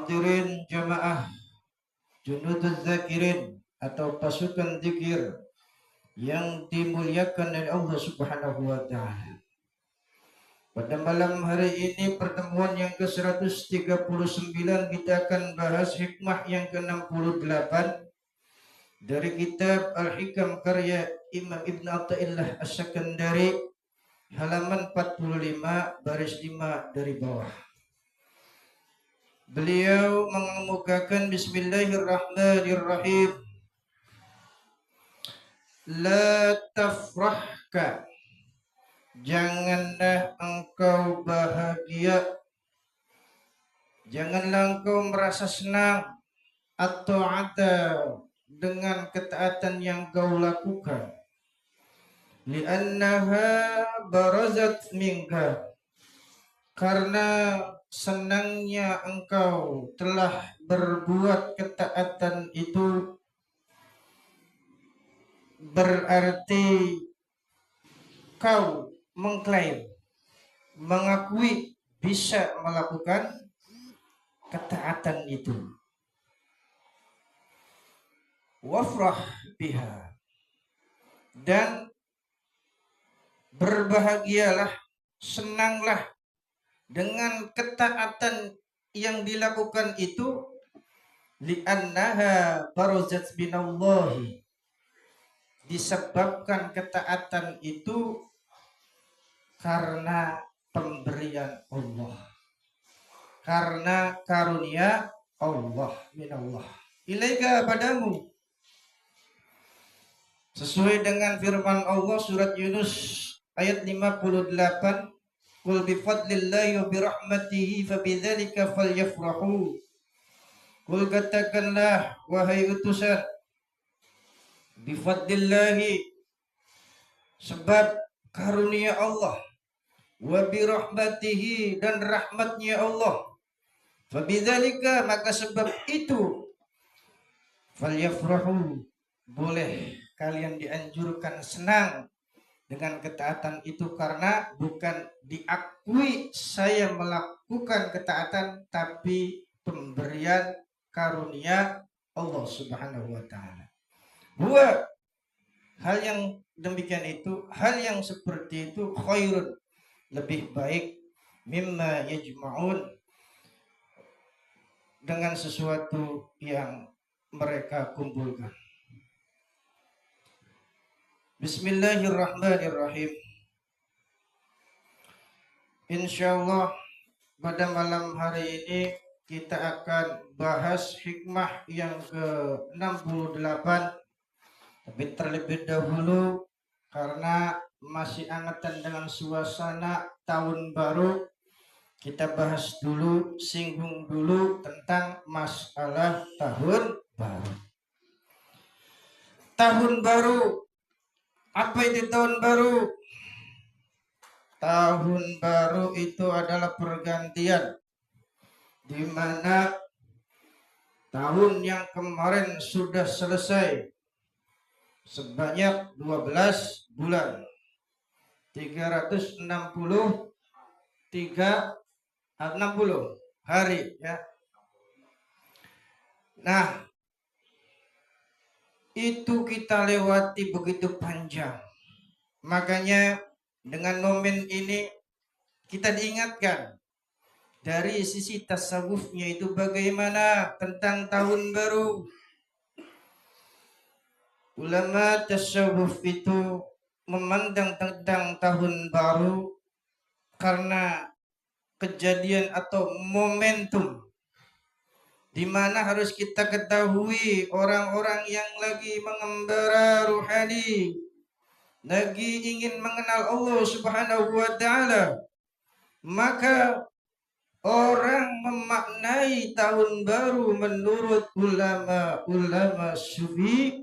Hadirin jamaah Junuduz Zakirin atau pasukan zikir yang dimuliakan oleh Allah Subhanahu wa taala. Pada malam hari ini pertemuan yang ke-139 kita akan bahas hikmah yang ke-68 dari kitab Al-Hikam karya Imam Ibn Athaillah As-Sakandari, halaman 45 baris 5 dari bawah. Beliau mengemukakan Bismillahirrahmanirrahim. La tafrahka, janganlah engkau bahagia, janganlah engkau merasa senang atau ada dengan ketaatan yang kau lakukan. Li'annaha barazat minka, karena senangnya engkau telah berbuat ketaatan itu berarti kau mengklaim, mengakui bisa melakukan ketaatan itu. Wafrah biha, dan berbahagialah, senanglah dengan ketaatan yang dilakukan itu. Li'annaha barazat minallahi, disebabkan ketaatan itu karena pemberian Allah, karena karunia Allah, minallah ilaika, padamu, sesuai dengan firman Allah surat Yunus ayat 58, qul bifadlillahi wa birahmatihi fabidzalika falyafrahu. Qul, katakanlah wahai utusan, bifadlillahi, sebab karunia Allah, wa birahmatihi, dan rahmatnya Allah, fabidzalika, maka sebab itu, falyafrahu, boleh kalian dianjurkan senang dengan ketaatan itu, karena bukan diakui saya melakukan ketaatan, tapi pemberian karunia Allah Subhanahu wa taala. Buat hal yang demikian itu, hal yang seperti itu, khairun, lebih baik, mimma yajma'un, dengan sesuatu yang mereka kumpulkan. Bismillahirrahmanirrahim. Insyaallah pada malam hari ini kita akan bahas hikmah yang ke-68. Tapi terlebih dahulu, karena masih angatan dengan suasana tahun baru, kita bahas dulu, singgung dulu tentang masalah tahun baru. Tahun baru, apa itu tahun baru? Tahun baru itu adalah pergantian, di mana tahun yang kemarin sudah selesai sebanyak 12 bulan, 360 hari ya. Nah, itu kita lewati begitu panjang. Makanya dengan momen ini kita diingatkan dari sisi tasawufnya itu bagaimana tentang tahun baru. Ulama tasawuf itu memandang tentang tahun baru karena kejadian atau momentum di mana harus kita ketahui orang-orang yang lagi mengembara ruhani, lagi ingin mengenal Allah Subhanahu wa taala, maka orang memaknai tahun baru menurut ulama sufi,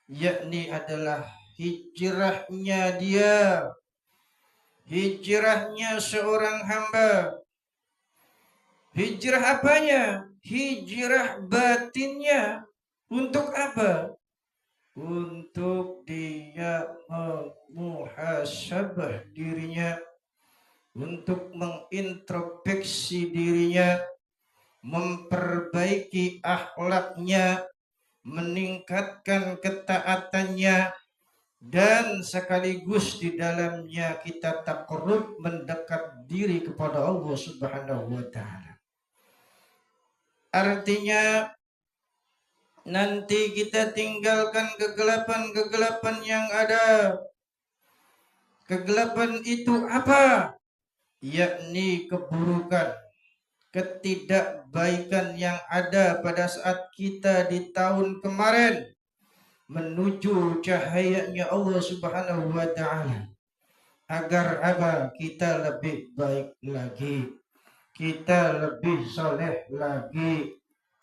yakni adalah hijrahnya dia, hijrahnya seorang hamba. Hijrah apanya? Hijrah batinnya. Untuk apa? Untuk dia memuhasabah dirinya, untuk mengintrospeksi dirinya, memperbaiki akhlaknya, meningkatkan ketaatannya, dan sekaligus di dalamnya kita takarrub mendekat diri kepada Allah Subhanahu wa taala. Artinya nanti kita tinggalkan kegelapan-kegelapan yang ada. Kegelapan itu apa? Yakni keburukan, ketidakbaikan yang ada pada saat kita di tahun kemarin menuju cahayanya Allah Subhanahu wa taala. Agar apa? Kita lebih baik lagi, kita lebih soleh lagi,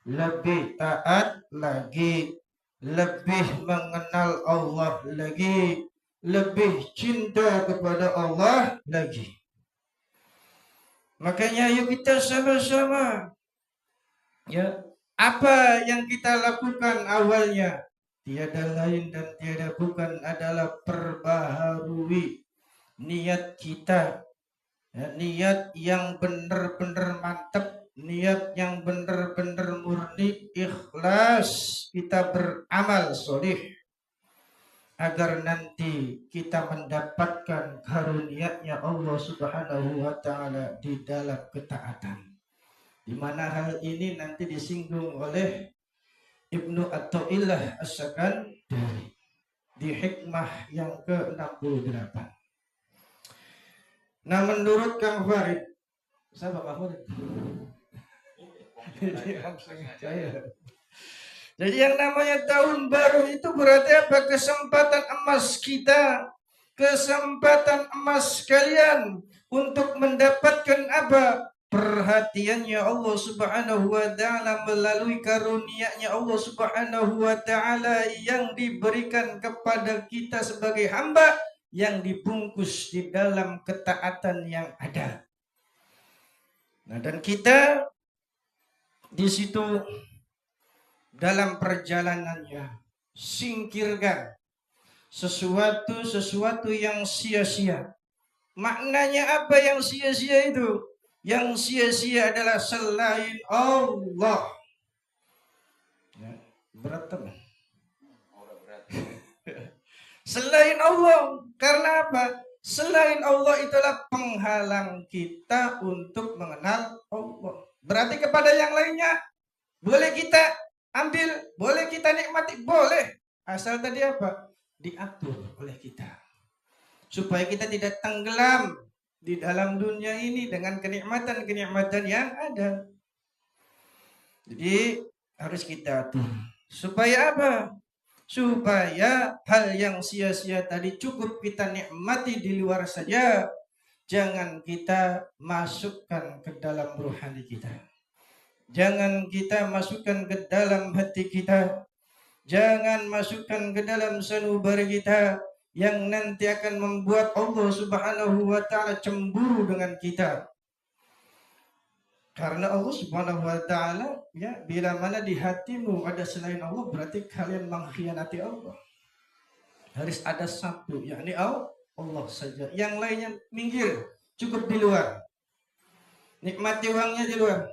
lebih taat lagi, lebih mengenal Allah lagi, lebih cinta kepada Allah lagi. Makanya yuk kita sama-sama, ya, apa yang kita lakukan awalnya tiada lain dan tiada bukan adalah perbaharui niat kita, ya, niat yang benar-benar mantap, niat yang benar-benar murni, ikhlas kita beramal soleh, agar nanti kita mendapatkan karunia-Nya Allah Subhanahu wa taala di dalam ketaatan. Di mana hal ini nanti disinggung oleh Ibnu Athaillah As-Sakandari di hikmah yang ke-68. Nah, menurut Kang Farid, siapa Kang Farid? Jadi yang namanya tahun baru itu berarti apa? Kesempatan emas kita, kesempatan emas kalian untuk mendapatkan apa? Perhatiannya Allah Subhanahu wa taala melalui karunia-Nya Allah Subhanahu wa taala yang diberikan kepada kita sebagai hamba yang dibungkus di dalam ketaatan yang ada. Nah, dan kita di situ dalam perjalanannya singkirkan sesuatu yang sia-sia. Maknanya apa yang sia-sia itu? Yang sia-sia adalah selain Allah. Ya, berat teman. Selain Allah. Karena apa? Selain Allah itulah penghalang kita untuk mengenal Allah. Berarti kepada yang lainnya boleh kita ambil, boleh kita nikmati, boleh. Asal tadi apa? Diatur oleh kita. Supaya kita tidak tenggelam di dalam dunia ini dengan kenikmatan-kenikmatan yang ada. Jadi harus kita atur. Supaya apa? Supaya hal yang sia-sia tadi cukup kita nikmati di luar saja. Jangan kita masukkan ke dalam rohani kita. Jangan kita masukkan ke dalam hati kita. Jangan masukkan ke dalam sanubari kita yang nanti akan membuat Allah Subhanahu wa taala cemburu dengan kita. Karena Allah Subhanahu wa taala, ya, bila mana di hatimu ada selain Allah, berarti kalian mengkhianati Allah. Harus ada satu, yakni Allah saja. Yang lainnya minggir, cukup di luar. Nikmati uangnya di luar.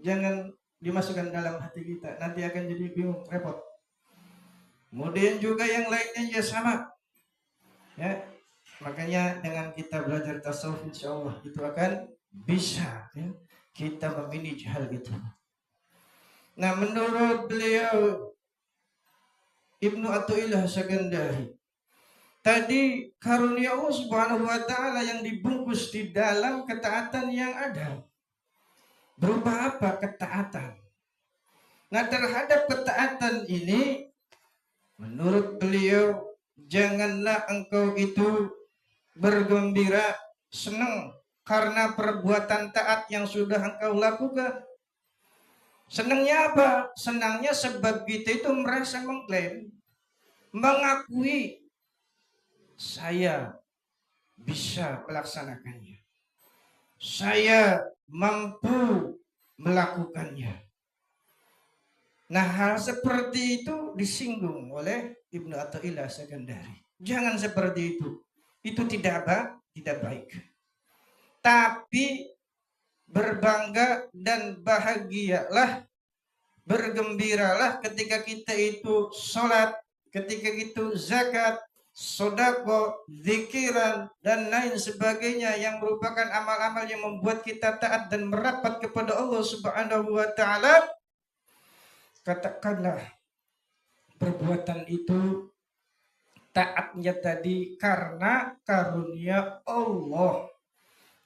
Jangan dimasukkan dalam hati kita, nanti akan jadi bingung, repot. Kemudian juga yang lainnya ya sama. Ya, makanya dengan kita belajar tasawuf, insya Allah itu akan bisa, ya, kita memilih hal itu. Nah, menurut beliau Ibnu Athaillah As-Sakandari, tadi karunia Allah Subhanahu wa taala yang dibungkus di dalam ketaatan yang ada. Berupa apa ketaatan? Nah, terhadap ketaatan ini menurut beliau, janganlah engkau itu bergembira, senang karena perbuatan taat yang sudah engkau lakukan. Senangnya apa? Senangnya sebab kita itu merasa mengklaim, mengakui saya bisa melaksanakannya. Saya mampu melakukannya. Nah, hal seperti itu disinggung oleh Ibnu Athaillah As-Sakandari. Jangan seperti itu. Itu tidak baik. Tapi berbangga dan bahagialah, bergembiralah ketika kita itu sholat, ketika itu zakat, sodako, zikiran, dan lain sebagainya yang merupakan amal-amal yang membuat kita taat dan merapat kepada Allah Subhanahu wa Ta'ala. Katakanlah perbuatan itu taatnya tadi karena karunia Allah,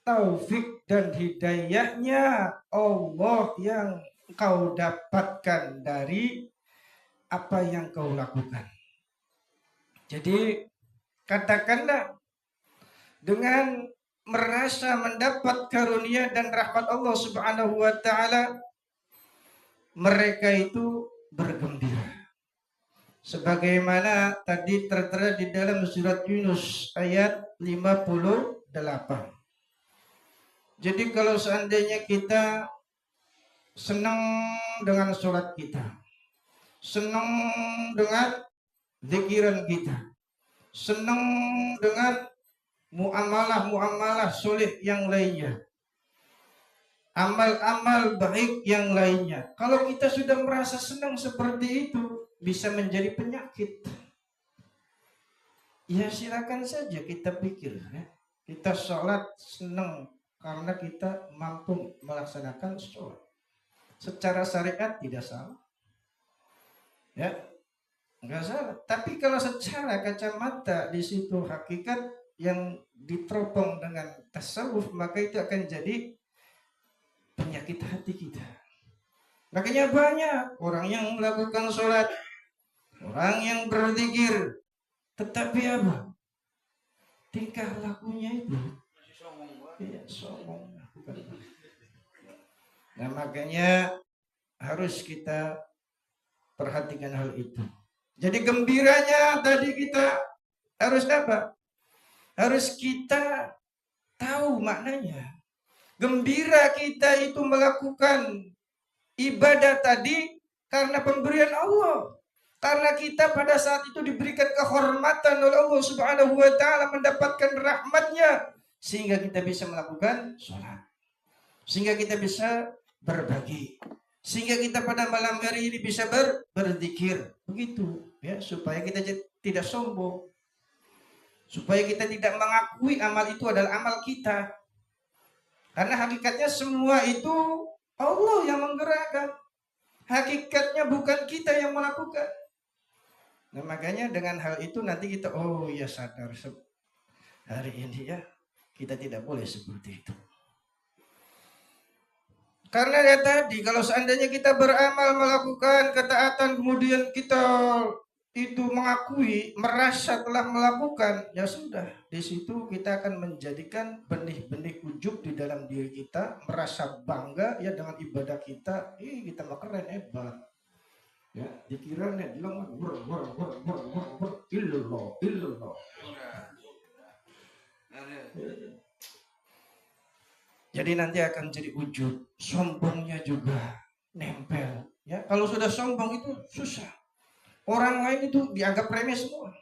taufik dan hidayahnya Allah yang kau dapatkan dari apa yang kau lakukan. Jadi katakanlah dengan merasa mendapat karunia dan rahmat Allah Subhanahu wa Ta'ala, mereka itu bergembira. Sebagaimana tadi tertera di dalam surat Yunus ayat 58. Jadi kalau seandainya kita senang dengan sholat kita, senang dengan zikiran kita, senang dengan muamalah soleh yang lainnya, amal-amal baik yang lainnya. Kalau kita sudah merasa senang seperti itu, bisa menjadi penyakit. Ya silakan saja kita pikir, ya. Kita sholat senang karena kita mampu melaksanakan sholat. Secara syariat tidak salah, ya, nggak salah. Tapi kalau secara kacamata di situ hakikat yang diteropong dengan tasawuf, maka itu akan jadi penyakit hati kita. Makanya banyak orang yang melakukan sholat, orang yang berzikir, tetapi apa? Tingkah lakunya itu ya, sombong. Nah makanya harus kita perhatikan hal itu. Jadi gembiranya tadi kita harus apa? Harus kita tahu maknanya. Gembira kita itu melakukan ibadah tadi karena pemberian Allah. Karena kita pada saat itu diberikan kehormatan oleh Allah Subhanahu wa Ta'ala, mendapatkan rahmatnya, sehingga kita bisa melakukan sholat, sehingga kita bisa berbagi, sehingga kita pada malam hari ini bisa berzikir. Begitu ya, supaya kita tidak sombong, supaya kita tidak mengakui amal itu adalah amal kita. Karena hakikatnya semua itu Allah yang menggerakkan. Hakikatnya bukan kita yang melakukan. Nah makanya dengan hal itu nanti kita oh ya sadar hari ini ya kita tidak boleh seperti itu. Karena ya tadi kalau seandainya kita beramal melakukan ketaatan kemudian kita itu mengakui merasa telah melakukan, ya sudah di situ kita akan menjadikan benih-benih ujub di dalam diri kita, merasa bangga ya dengan ibadah kita. Kita mah keren, hebat. Ya, dikiranya bilang illallah. Jadi nanti akan jadi ujub, sombongnya juga nempel. Ya, kalau sudah sombong itu susah. Orang lain itu dianggap remeh semua.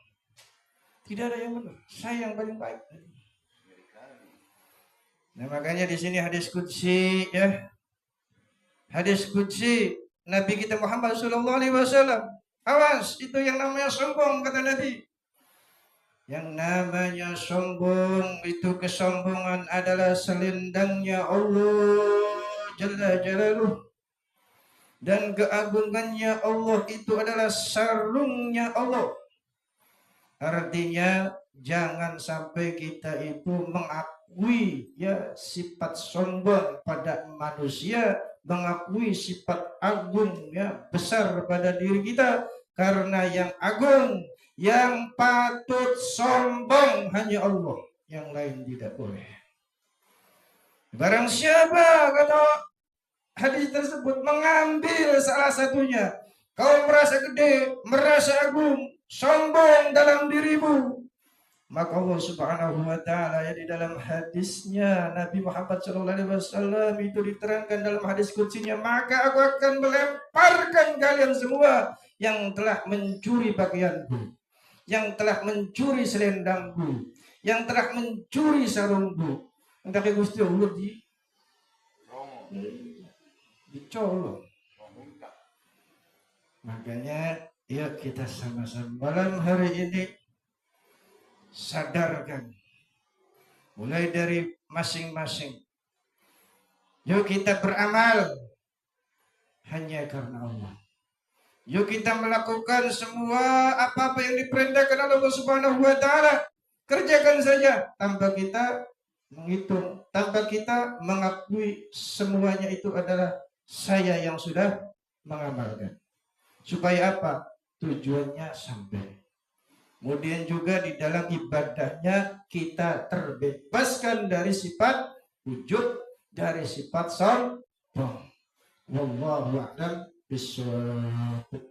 Tidak ada yang benar. Saya yang paling baik. Nah makanya di sini hadis qudsi ya. Hadis qudsi Nabi kita Muhammad SAW. Awas, itu yang namanya sombong kata Nabi. Yang namanya sombong itu kesombongan adalah selendangnya Allah Jalla Jalaluh. Dan keagungannya Allah itu adalah sarungnya Allah. Artinya jangan sampai kita itu mengakui ya sifat sombong pada manusia, mengakui sifat agung ya besar pada diri kita, karena yang agung, yang patut sombong hanya Allah, yang lain tidak boleh. Barang siapa kata hadis tersebut mengambil salah satunya, kau merasa gede, merasa agung, sombong dalam dirimu, maka Allah Subhanahu wa Ta'ala ya di dalam hadisnya Nabi Muhammad SAW itu diterangkan dalam hadis qutsinya, maka aku akan melemparkan kalian semua yang telah mencuri pakaianku, yang telah mencuri selendangku, yang telah mencuri sarungku. Entah Gusti Allah di dicolong. Makanya yuk kita sama-sama malam hari ini sadarkan, mulai dari masing-masing. Yuk kita beramal hanya karena Allah. Yuk kita melakukan semua apa-apa yang diperintahkan Allah Subhanahu wa taala. Kerjakan saja tanpa kita menghitung, tanpa kita mengakui semuanya itu adalah saya yang sudah mengamalkan. Supaya apa? Tujuannya sampai. Kemudian juga di dalam ibadahnya kita terbebaskan dari sifat ujub, dari sifat sombong. Wallahu a'lam bishawab.